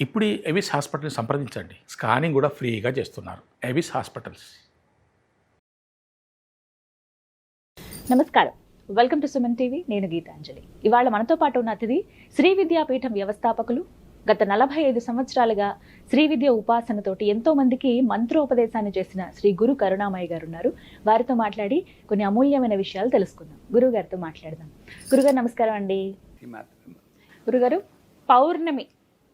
ఇప్పుడు ఎవిస్ హాస్పిటల్ని సంప్రదించండి. స్కానింగ్ కూడా ఫ్రీగా చేస్తున్నారు. Avis hospitals. నమస్కారం, వెల్కమ్ టు సుమన్ టీవీ. నేను గీతాంజలి. ఇవాళ మనతో పాటు ఉన్న అతిథి శ్రీ విద్యాపీఠం వ్యవస్థాపకులు, గత 45 సంవత్సరాలుగా శ్రీ విద్య ఉపాసనతోటి ఎంతో మందికి మంత్రోపదేశాన్ని చేసిన శ్రీ గురు కరుణామయ్య గారు ఉన్నారు. వారితో మాట్లాడి కొన్ని అమూల్యమైన విషయాలు తెలుసుకుందాం. గురువు గారితో మాట్లాడదాం. గురుగారు నమస్కారం అండి. గురుగారు, పౌర్ణమి,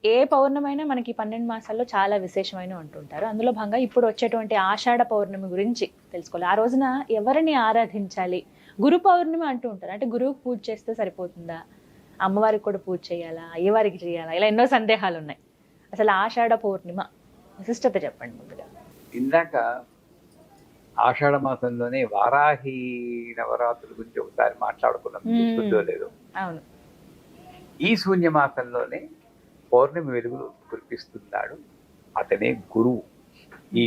ఏ పౌర్ణమైనా మనకి 12 మాసాల్లో చాలా విశేషమైన అంటుంటారు. అందులో భాగంగా ఇప్పుడు వచ్చేటువంటి ఆషాఢ పౌర్ణమి గురించి తెలుసుకోవాలి. ఆ రోజున ఎవరిని ఆరాధించాలి? గురు పౌర్ణమి అంటూ ఉంటారు. అంటే గురువుకు పూజ చేస్తే సరిపోతుందా, అమ్మవారికి కూడా పూజ చేయాలా, అయ్యవారికి చేయాలా, ఇలా ఎన్నో సందేహాలు ఉన్నాయి. అసలు ఆషాఢ పౌర్ణిమ విశిష్టత చెప్పండి ముందుగా. ఇందాక ఆషాఢ మాసంలోనే వారాహి నవరాత్రుల గురించి ఒకసారి మాట్లాడుకున్నాం, గుర్తుందో లేదో. అవును. ఈ శూన్యమాసంలోనే పౌర్ణమి వెలుగులు కురిపిస్తున్నాడు అతనే గురువు. ఈ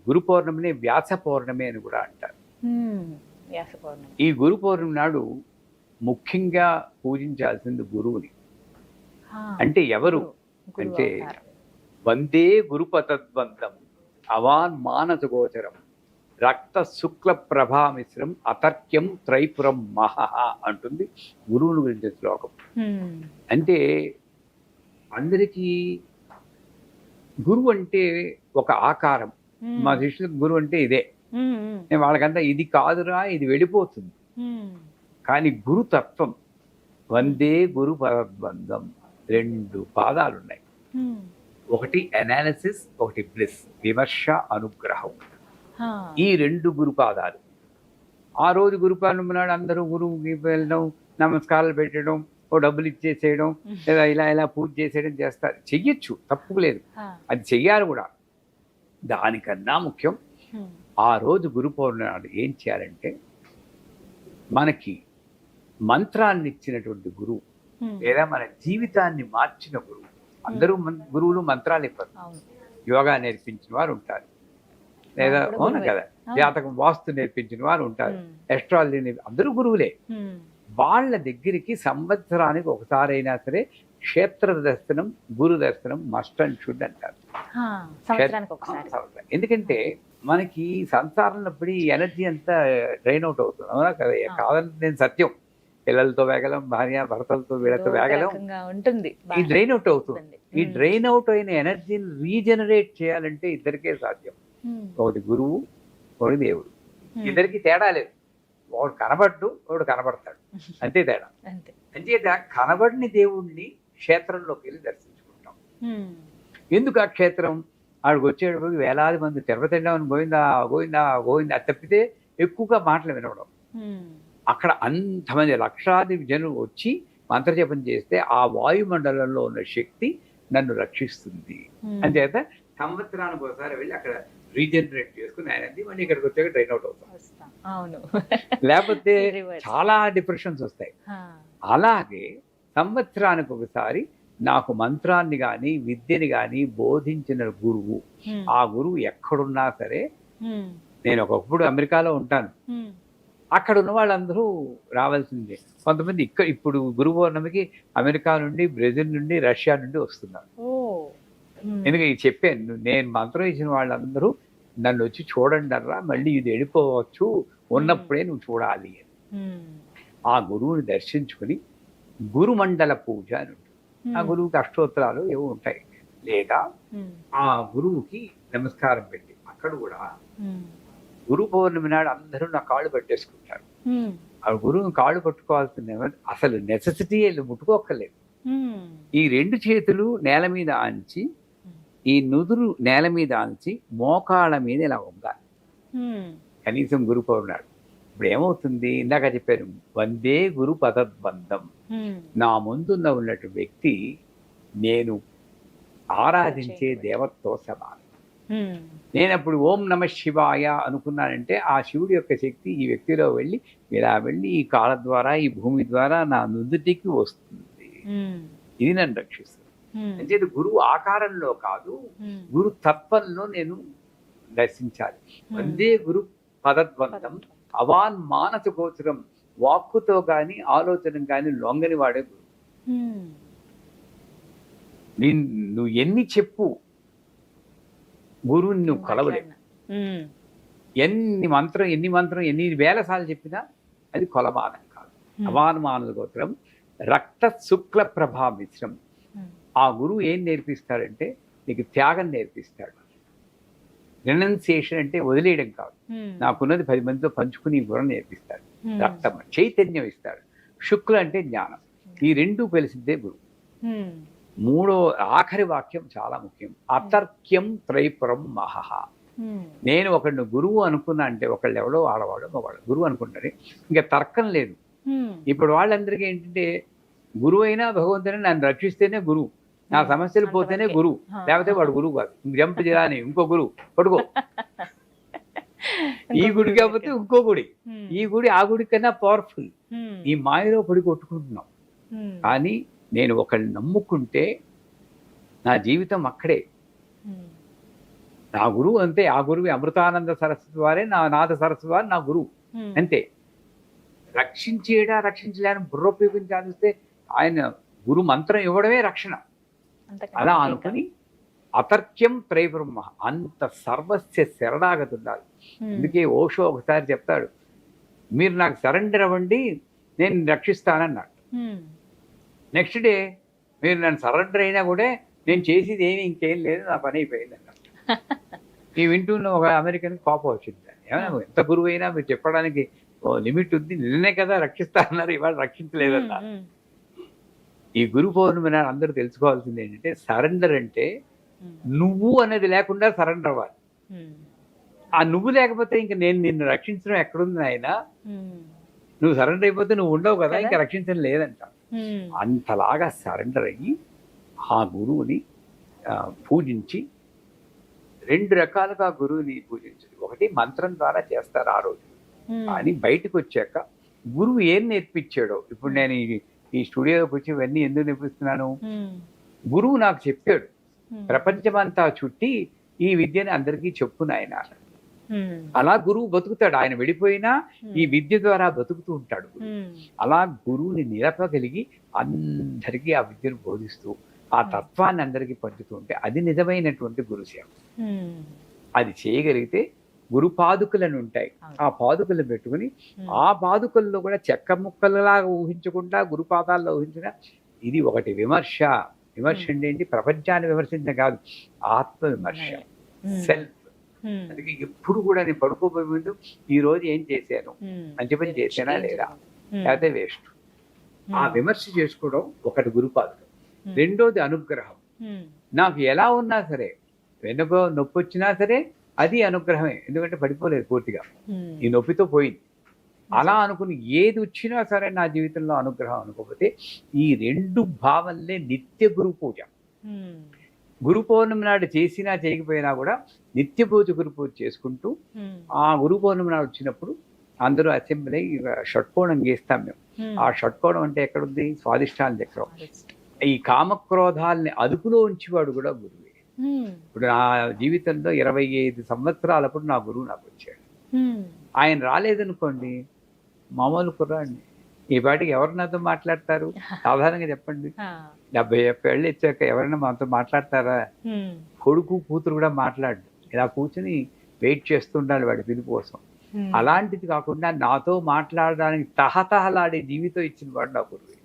గురు పౌర్ణమిని వ్యాస పౌర్ణమి అని కూడా అంటారు. వ్యాస పౌర్ణమి. ఈ గురు పౌర్ణమి నాడు ముఖ్యంగా పూజించాల్సింది గురువుని. అంటే ఎవరు అంటే వందే గురుపతద్వంతం అవాన్ మానస గోచరం రక్త శుక్ల ప్రభామిశ్రం అతర్క్యం త్రైపురం మహః అంటుంది గురువుని గురించి శ్లోకం. అంటే అందరికీ గురువు అంటే ఒక ఆకారం. మా శిష్యులకు గురువు అంటే ఇదే. నేను వాళ్ళకంతా ఇది కాదురా, ఇది వెళ్ళిపోతుంది. కానీ గురుతత్వం వందే గురు పదబంధం 2 పాదాలు ఉన్నాయి. ఒకటి అనాలిసిస్, ఒకటి బ్లిస్, విమర్శ, అనుగ్రహం. ఈ 2 గురు పాదాలు. ఆ రోజు గురుపాలన నాడు అందరూ గురువుకి వెళ్ళడం, నమస్కారాలు పెట్టడం, ఓ డబ్బులు ఇచ్చేసేయడం, లేదా ఇలా పూజ చేసేయడం చేస్తారు. చెయ్యొచ్చు, తప్పు లేదు, అది చెయ్యాలి కూడా. దానికన్నా ముఖ్యం ఆ రోజు గురు పౌర్ణమి నాడు ఏం చేయాలంటే, మనకి మంత్రాన్ని ఇచ్చినటువంటి గురువు, లేదా మన జీవితాన్ని మార్చిన గురువు. అందరూ గురువులు మంత్రాలు ఇవ్వరు. యోగా నేర్పించిన వారు ఉంటారు, లేదా అవును కదా, జాతకం వాస్తు నేర్పించిన వారు ఉంటారు, ఎస్ట్రాలజీ, అందరూ గురువులే. వాళ్ళ దగ్గరికి సంవత్సరానికి ఒకసారైనా సరే క్షేత్ర దర్శనం, గురు దర్శనం మస్ట్ అండ్ షుడ్ అంటారు. ఎందుకంటే మనకి సంసారంలో ఈ ఎనర్జీ అంతా డ్రైన్ అవుట్ అవుతుంది. అవునా కదా? కాదని నేను సత్యం. పిల్లలతో వేగలం, భార్య భర్తలతో వీళ్ళతో వేగలం ఉంటుంది, ఈ డ్రైన్ అవుట్ అవుతుంది. ఈ డ్రైన్ అవుట్ అయిన ఎనర్జీని రీజనరేట్ చేయాలంటే ఇద్దరికే సాధ్యం. ఒకటి గురువు, ఒకటి దేవుడు. ఇద్దరికి తేడా లేదు. ఒకడు కనబడ్డు, ఒకడు కనబడతాడు, అంతే తేడా. అంచేత కనబడిని దేవుణ్ణి క్షేత్రంలోకి వెళ్ళి దర్శించుకుంటాం. ఎందుకు ఆ క్షేత్రం? ఆడికి వచ్చేటప్పుడు వేలాది మంది తిరుపతి వెళ్ళామని గోవిందా గోవిందా గోవిందా తప్పితే ఎక్కువగా మాటలు వినవడం. అక్కడ అంతమంది లక్షాది జనులు వచ్చి మంత్రజపం చేస్తే ఆ వాయుమండలంలో ఉన్న శక్తి నన్ను రక్షిస్తుంది. అంచేత సంవత్సరానికి ఒకసారి వెళ్ళి అక్కడ రీజనరేట్ చేసుకుని ఆయన మళ్ళీ ఇక్కడికి వచ్చాక డ్రైన్ అవుట్ అవుతాం. లేకపోతే చాలా డిప్రెషన్స్ వస్తాయి. అలాగే సంవత్సరానికి ఒకసారి నాకు మంత్రాన్ని కానీ విద్యని కానీ బోధించిన గురువు, ఆ గురువు ఎక్కడున్నా సరే, నేను ఒకప్పుడు అమెరికాలో ఉంటాను, అక్కడ ఉన్న వాళ్ళందరూ రావాల్సిందే. కొంతమంది ఇప్పుడు గురు పౌర్ణమికి అమెరికా నుండి, బ్రెజిల్ నుండి, రష్యా నుండి వస్తున్నారు. ఎందుకంటే చెప్పాను, నేను మంత్రం ఇచ్చిన వాళ్ళందరూ నన్ను వచ్చి చూడండి అర్రా, మళ్ళీ ఇది వెళ్ళిపోవచ్చు, ఉన్నప్పుడే నువ్వు చూడాలి అని. ఆ గురువుని దర్శించుకుని గురుమండల పూజ అని ఉంటుంది. ఆ గురువుకి అష్టోత్తరాలు ఏవో ఉంటాయి, లేదా ఆ గురువుకి నమస్కారం పెట్టి, అక్కడ కూడా గురు పౌర్ణమి నాడు అందరూ నా కాళ్ళు పట్టేసుకుంటారు. ఆ గురువుని కాళ్ళు పట్టుకోవాల్సిన అసలు నెసెసిటీ ముట్టుకోక్కర్లేదు. ఈ 2 చేతులు నేల మీద ఆంచి, ఈ నుదురు నేల మీద ఆంచి, మోకాళ్ళ మీద ఇలా ఉండాలి కనీసం గురు పౌర్ణమి నాడు. ఇప్పుడు ఏమవుతుంది, ఇందాక చెప్పాను, వందే గురు పదద్బంధం. నా ముందున్న ఉన్నట్టు వ్యక్తి నేను ఆరాధించే దేవతతో సమానం. నేను అప్పుడు ఓం నమ శివాయ అనుకున్నానంటే ఆ శివుడి యొక్క శక్తి ఈ వ్యక్తిలో వెళ్ళి ఇలా వెళ్ళి ఈ కాళ్ళ ద్వారా, ఈ భూమి ద్వారా నా నుదుటికి వస్తుంది. ఇది నన్ను రక్షిస్తుంది. అంటే గురువు ఆకారంలో కాదు, గురు తత్వంలో నేను దర్శించాలి. వందే గురు పదద్వంతం అవాన్ మానస గోచరం. వాక్కుతో కానీ ఆలోచన కానీ లొంగని వాడే గురువు. నువ్వు ఎన్ని చెప్పు గురువుని నువ్వు కొలవలేవు. ఎన్ని మంత్రం ఎన్ని వేల సార్లు చెప్పినా అది కొలమానం కాదు. అవానుమానుల గోత్రం రక్త శుక్ల ప్రభా మిశ్రం. ఆ గురువు ఏం నేర్పిస్తాడంటే నీకు త్యాగం నేర్పిస్తాడు. రెనౌన్సియేషన్ అంటే వదిలేయడం కాదు, నాకున్నది 10 మందితో పంచుకుని ఇవ్వడం నేర్పిస్తాడు. రక్తం చైతన్యం ఇస్తాడు. శుక్ల అంటే జ్ఞానం. ఈ రెండు కలిసిందే గురువు. మూడో ఆఖరి వాక్యం చాలా ముఖ్యం. అతర్క్యం త్రైపురం మహః. నేను ఒకడిని గురువు అనుకున్నా అంటే ఒకళ్ళు ఎవడో ఆడవాడు మగవాడు గురువు అనుకుంటారు, ఇంకా తర్కం లేదు. ఇప్పుడు వాళ్ళందరికీ ఏంటంటే గురువు అయినా భగవంతుని నన్ను రక్షిస్తేనే గురువు, నా సమస్యలు పోతేనే గురువు, లేకపోతే వాడు గురువు కాదు. జంప్ చేయాలని ఇంకో గురువు పడుకో, ఈ గుడి కాకపోతే ఇంకో గుడి, ఈ గుడి ఆ గుడి కన్నా పవర్ఫుల్. ఈ మాయలో పడి కొట్టుకుంటున్నాం. కానీ నేను ఒకళ్ళని నమ్ముకుంటే నా జీవితం అక్కడే. నా గురువు అంతే. ఆ గురువు అమృతానంద సరస్వతి వారే నాద సరస్వతి వారు నా గురువు అంతే. రక్షించేడా రక్షించలేని బుర్ర ఉపయోగించి ఆలోచిస్తే ఆయన గురు మంత్రం ఇవ్వడమే రక్షణ. అలా అనుకుని అతర్క్యం త్రైబ్రహ్మ, అంత సర్వస్య శరణాగతి ఉండాలి. అందుకే ఓషో ఒకసారి చెప్తాడు, మీరు నాకు సరెండర్ అవ్వండి నేను రక్షిస్తానన్నాడు. నెక్స్ట్ డే మీరు నన్ను సరెండర్ అయినా కూడా నేను చేసేది ఏమి ఇంకేం లేదు, నా పని అయిపోయింది అన్నాడు. ఈ వింటున్న ఒక అమెరికన్ కోపం వచ్చింది. ఏమైనా ఎంత గురువు అయినా మీరు చెప్పడానికి లిమిట్ ఉంది, నిన్నే కదా రక్షిస్తా అన్నారు, ఇవాళ రక్షించలేదన్నారు. ఈ గురు పౌర్ణమి నాడు అందరూ తెలుసుకోవాల్సింది ఏంటంటే సరెండర్ అంటే నువ్వు అనేది లేకుండా సరెండర్ అవ్వాలి. ఆ నువ్వు లేకపోతే ఇంకా నేను నిన్ను రక్షించడం ఎక్కడుంది ఆయన, నువ్వు సరెండర్ అయిపోతే నువ్వు ఉండవు కదా, ఇంకా రక్షించడం లేదంట. అంతలాగా సరెండర్ అయ్యి ఆ గురువుని పూజించి 2 రకాలుగా గురువుని పూజించాలి. ఒకటి మంత్రం ద్వారా చేస్తారు ఆ రోజు, కానీ బయటకు వచ్చాక గురువు ఏం నేర్పించాడో. ఇప్పుడు నేను ఈ స్టూడియోకి వచ్చి ఇవన్నీ ఎందుకు నేర్పిస్తున్నాను, గురువు నాకు చెప్పాడు ప్రపంచమంతా చుట్టి ఈ విద్యని అందరికీ చెప్పును ఆయన. అలా గురువు బతుకుతాడు. ఆయన వెళ్ళిపోయినా ఈ విద్య ద్వారా బతుకుతూ ఉంటాడు. అలా గురువుని నిలపగలిగి అందరికీ ఆ విద్యను బోధిస్తూ ఆ తత్వాన్ని అందరికీ పంచుతూ ఉంటే అది నిజమైనటువంటి గురుసేవ. అది చేయగలిగితే గురు పాదుకలను ఉంటాయి, ఆ పాదుకలను పెట్టుకుని ఆ పాదుకల్లో కూడా చెక్క ముక్కలలాగా ఊహించకుండా గురుపాదాల్లో ఊహించిన ఇది ఒకటి విమర్శ. విమర్శ అంటే ఏంటి, ప్రపంచాన్ని విమర్శించడం కాదు, ఆత్మ విమర్శ, సెల్ఫ్. అందుకే ఎప్పుడు కూడా నేను పడుకోబోయే ముందు ఈ రోజు ఏం చేశాను, మంచి పని చేశానా లేదా, లేకపోతే వేస్ట్. ఆ విమర్శ చేసుకోవడం ఒకటి గురుపాదుకం. రెండోది అనుగ్రహం. నాకు ఎలా ఉన్నా సరే, వెనుక నొప్పి వచ్చినా సరే అది అనుగ్రహమే, ఎందుకంటే పడిపోలేదు పూర్తిగా, ఈ నొప్పితో పోయింది. అలా అనుకుని ఏది వచ్చినా సరే నా జీవితంలో అనుగ్రహం అనుకోకపోతే ఈ 2 భావనలే నిత్య గురు పూజ. గురు పౌర్ణమి నాడు చేసినా చేయకపోయినా కూడా నిత్య పూజ గురు పూజ చేసుకుంటూ ఆ గురు పౌర్ణమి నాడు వచ్చినప్పుడు అందరూ అసెంబ్లీ షట్కోణం గీస్తాం మేము. ఆ షట్కోణం అంటే ఎక్కడుంది, స్వాదిష్టాన చక్రం. ఈ కామక్రోధాలని అదుపులో ఉంచేవాడు కూడా గురువే. ఇప్పుడు నా జీవితంలో 25 సంవత్సరాలప్పుడు నా గురువు నాకు వచ్చాడు. ఆయన రాలేదనుకోండి, మామూలు కుర్రాడిని. ఈ పాటికి ఎవరు నాతో మాట్లాడతారు సాధారణంగా చెప్పండి. 70 ఏళ్ళు ఇచ్చాక ఎవరైనా మాతో మాట్లాడతారా? కొడుకు కూతురు కూడా మాట్లాడు, ఇలా కూర్చుని వెయిట్ చేస్తుండాలి వాడి పిలుపు కోసం. అలాంటిది కాకుండా నాతో మాట్లాడడానికి తహతహలాడే జీవితం ఇచ్చిన వాడు నా గురువు.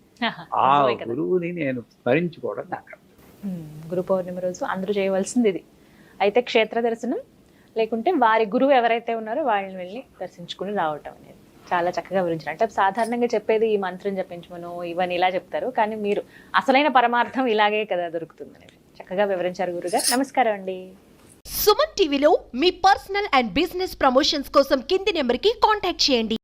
ఆ గురువుని నేను స్మరించుకోవడం నాకు గురు పౌర్ణమి రోజు అందరూ చేయవలసింది ఇది. అయితే క్షేత్ర దర్శనం, లేకుంటే వారి గురువు ఎవరైతే ఉన్నారో వాళ్ళని వెళ్ళి దర్శించుకుని రావటం అనేది చాలా చక్కగా వివరించారు. అంటే సాధారణంగా చెప్పేది ఈ మంత్రం జపించమను ఇవన్నీ ఇలా చెప్తారు, కానీ మీరు అసలైన పరమార్థం ఇలాగే కదా దొరుకుతుంది అనేది చక్కగా వివరించారు గురుగారు. నమస్కారం అండి. సుమన్ టీవీలో మీ పర్సనల్ అండ్ బిజినెస్ ప్రమోషన్స్ కోసం కింది నెంబర్కి కాంటాక్ట్ చేయండి.